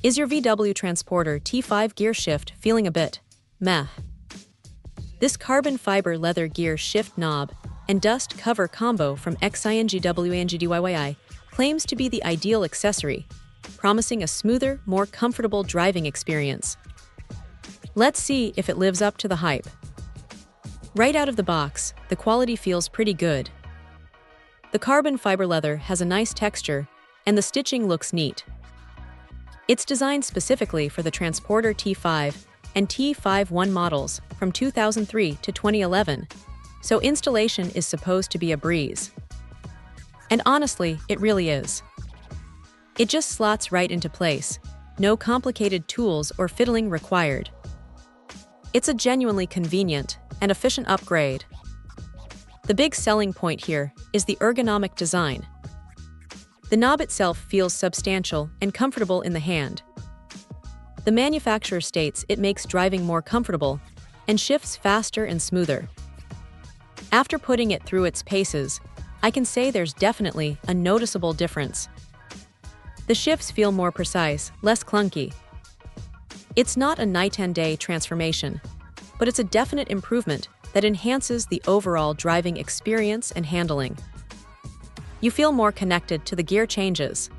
Is your VW Transporter T5 gear shift feeling a bit meh? This carbon fiber leather gear shift knob and dust cover combo from XINGWANGDYYI claims to be the ideal accessory, promising a smoother, more comfortable driving experience. Let's see if it lives up to the hype. Right out of the box, the quality feels pretty good. The carbon fiber leather has a nice texture, and the stitching looks neat. It's designed specifically for the Transporter T5 and T51 models from 2003 to 2011, so installation is supposed to be a breeze. And honestly, it really is. It just slots right into place, no complicated tools or fiddling required. It's a genuinely convenient and efficient upgrade. The big selling point here is the ergonomic design. The knob itself feels substantial and comfortable in the hand. The manufacturer states it makes driving more comfortable and shifts faster and smoother. After putting it through its paces, I can say there's definitely a noticeable difference. The shifts feel more precise, less clunky. It's not a night and day transformation, but it's a definite improvement that enhances the overall driving experience and handling. You feel more connected to the gear changes.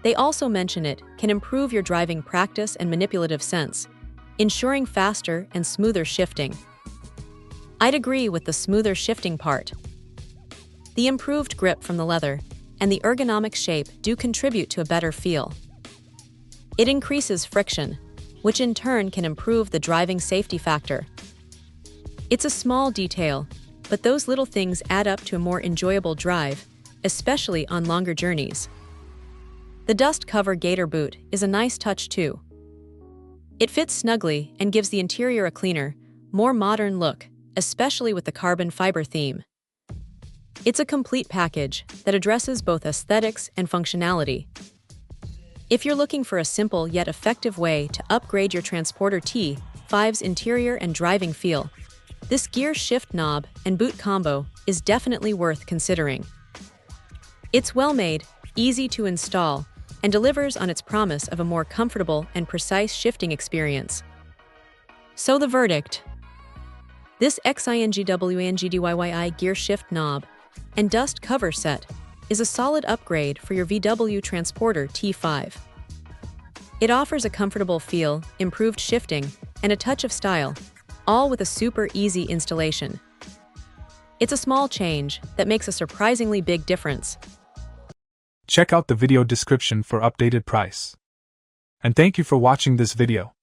They also mention it can improve your driving practice and manipulative sense, ensuring faster and smoother shifting. I'd agree with the smoother shifting part. The improved grip from the leather and the ergonomic shape do contribute to a better feel. It increases friction, which in turn can improve the driving safety factor. It's a small detail, but those little things add up to a more enjoyable drive, especially on longer journeys. The dust cover gator boot is a nice touch too. It fits snugly and gives the interior a cleaner, more modern look, especially with the carbon fiber theme. It's a complete package that addresses both aesthetics and functionality. If you're looking for a simple yet effective way to upgrade your Transporter T5's interior and driving feel, this gear shift knob and boot combo is definitely worth considering. It's well-made, easy to install, and delivers on its promise of a more comfortable and precise shifting experience. So the verdict: this XINGWANGDYYI gear shift knob and dust cover set is a solid upgrade for your VW Transporter T5. It offers a comfortable feel, improved shifting, and a touch of style, all with a super easy installation. It's a small change that makes a surprisingly big difference. Check out the video description for updated price. And thank you for watching this video.